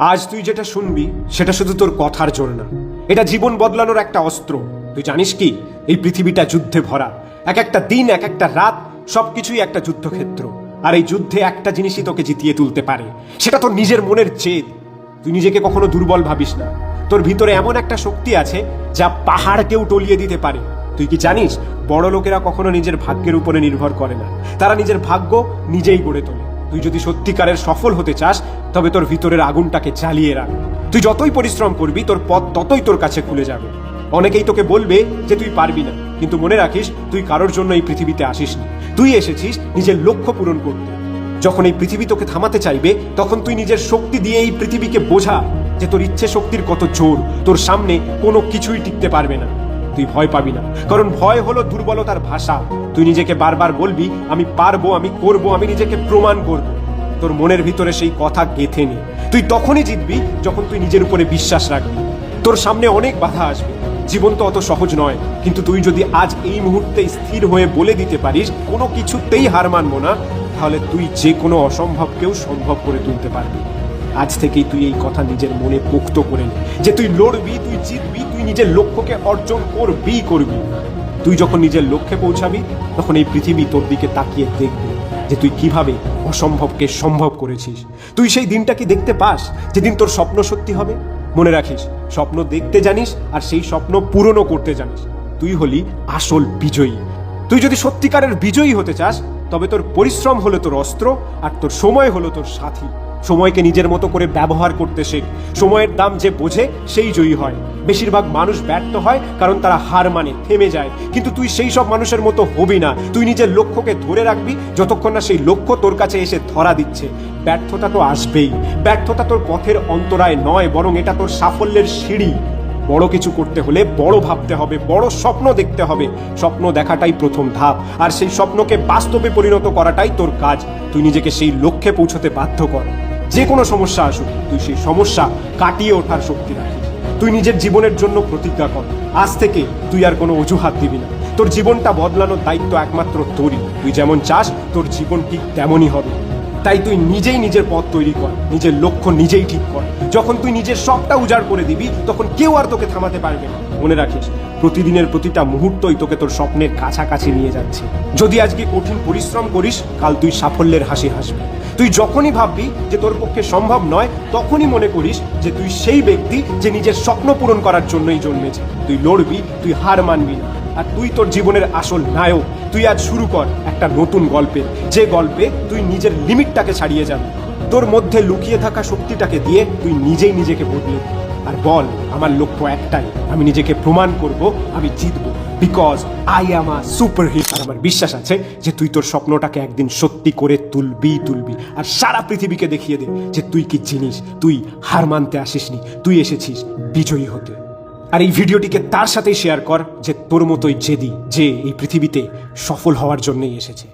আজ তুই যেটা শুনবি সেটা শুধু তোর কথার জোর না, এটা জীবন বদলানোর একটা অস্ত্র। তুই জানিস কি, এই পৃথিবীটা যুদ্ধে ভরা। এক একটা দিন, এক একটা রাত, সবকিছুই একটা যুদ্ধক্ষেত্র। আর এই যুদ্ধে একটা জিনিসই তোকে জিতিয়ে তুলতে পারে, সেটা তোর নিজের মনের জেদ। তুই নিজেকে কখনো দুর্বল ভাবিস না। তোর ভিতরে এমন একটা শক্তি আছে যা পাহাড়কেও টলিয়ে দিতে পারে। তুই কি জানিস, বড় লোকেরা কখনো নিজের ভাগ্যের উপরে নির্ভর করে না, তারা নিজের ভাগ্য নিজেই গড়ে তোলে। তুই যদি সত্যিকারের সফল হতে চাস, তবে তোর ভিতরের আগুনটাকে জ্বালিয়ে রাখ। তুই যতই পরিশ্রম করবি, তোর পথ ততই তোর কাছে খুলে যাবে। অনেকেই তোকে বলবে যে তুই পারবি না, কিন্তু মনে রাখিস, তুই কারোর জন্য এই পৃথিবীতে আসিসনি। তুই এসেছিস নিজের লক্ষ্য পূরণ করতে। যখন এই পৃথিবী তোকে থামাতে চাইবে, তখন তুই নিজের শক্তি দিয়ে এই পৃথিবীকে বোঝা যে তোর ইচ্ছে শক্তির কত জোর। তোর সামনে কোনো কিছুই টিকতে পারবে না। তুই ভয় পাবি না, কারণ ভয় হলো দুর্বলতার ভাষা। তুই নিজেকে বারবার বলবি, আমি পারবো, আমি করব, আমি নিজেকে প্রমাণ করব। তোর মনের ভিতরে সেই কথা গেঁথে নে। তুই তখনই জিতবি যখন তুই নিজের উপরে বিশ্বাস রাখবি। তোর সামনে অনেক বাধা আসবে, জীবন তো অত সহজ নয়, কিন্তু তুই যদি আজ এই মুহূর্তে স্থির হয়ে বলে দিতে পারিস কোনো কিছুতেই হার মানবো না, তাহলে তুই যে কোনো অসম্ভবকেও সম্ভব করে তুলতে পারবি। আজ থেকেই তুই এই কথা নিজের মনে পোক্ত করে নে যে তুই লড়বি, তুই জিতবি, তুই নিজের লক্ষ্যকে অর্জন করবি। তুই যখন নিজের লক্ষ্যে পৌঁছাবি, তখন এই পৃথিবী তোর দিকে তাকিয়ে দেখবে যে তুই কিভাবে অসম্ভবকে সম্ভব করেছিস। তুই সেই দিনটা কি দেখতে পাস যেদিন তোর স্বপ্ন সত্যি হবে? মনে রাখিস, স্বপ্ন দেখতে জানিস আর সেই স্বপ্ন পূরণও করতে জানিস। তুই হলি আসল বিজয়ী। তুই যদি সত্যিকারের বিজয়ী হতে চাস, তবে তোর পরিশ্রম হলো তোর অস্ত্র, আর তোর সময় হলো তোর সাথী। সময়কে নিজের মতো করে ব্যবহার করতে শেখ। সময়ের দাম যে বোঝে সেই জয়ী হয়। বেশিরভাগ মানুষ ব্যর্থ হয় কারণ তারা হার মানে, থেমে যায়। কিন্তু তুই সেই সব মানুষের মতো হবি না। তুই নিজের লক্ষ্যকে ধরে রাখবি যতক্ষণ না সেই লক্ষ্য তোর কাছে এসে ধরা দিচ্ছে। ব্যর্থতা তো আসবেই। ব্যর্থতা তোর পথের অন্তরায় নয়, বরং এটা তোর সাফল্যের সিঁড়ি। বড় কিছু করতে হলে বড় ভাবতে হবে, বড় স্বপ্ন দেখতে হবে। স্বপ্ন দেখাটাই প্রথম ধাপ, আর সেই স্বপ্নকে বাস্তবে পরিণত করাটাই তোর কাজ। তুই নিজেকে সেই লক্ষ্যে পৌঁছতে বাধ্য কর। যে কোনো সমস্যা আসুক, তুই সেই সমস্যা কাটিয়ে ওঠার শক্তি রাখিস। তুই নিজের জীবনের জন্য প্রতিজ্ঞা কর, আজ থেকে তুই আর কোনো অজুহাত দিবি না। তোর জীবনটা বদলানোর দায়িত্ব একমাত্র তোরই। তুই যেমন চাস, তোর জীবন ঠিক তেমনই হবে। তাই তুই নিজেই নিজের পথ তৈরি কর, নিজের লক্ষ্য নিজেই ঠিক কর। যখন তুই নিজের সবটা উজাড় করে দিবি, তখন কেউ আর তোকে থামাতে পারবে না। মনে রাখিস, প্রতিদিনের প্রতিটা মুহূর্তই তোকে তোর স্বপ্নের কাছাকাছি নিয়ে যাচ্ছে। যদি আজকে কঠিন পরিশ্রম করিস, কাল তুই সাফল্যের হাসি হাসবি। তুই যখনই ভাববি যে তোর পক্ষে সম্ভব নয়, তখনই মনে করিস যে তুই সেই ব্যক্তি যে নিজের স্বপ্ন পূরণ করার জন্যই জন্মেছে। তুই লড়বি, তুই হার মানবি না, আর তুই তোর জীবনের আসল নায়ক। তুই আজ শুরু কর একটা নতুন গল্পের, যে গল্পে তুই নিজের লিমিটটাকে ছাড়িয়ে যাবি। তোর মধ্যে লুকিয়ে থাকা শক্তিটাকে দিয়ে তুই নিজেই নিজেকে বদলে আর বল, আমার লক্ষ্য একটাই, আমি নিজেকে প্রমাণ করব, আমি জিতব, because I am a super hit. আর আমার বিশ্বাস আছে যে তুই তোর স্বপ্নটাকে একদিন সত্যি করে তুলবি। আর সারা পৃথিবীকে দেখিয়ে দে যে তুই কি জিনিস। তুই হার মানতে আসিসনি, তুই এসেছিস বিজয়ী হতে। আর এই ভিডিওটিকে তার সাথেই শেয়ার কর যে তোর মতোই জেদি, যে এই পৃথিবীতে সফল হওয়ার জন্যই এসেছে।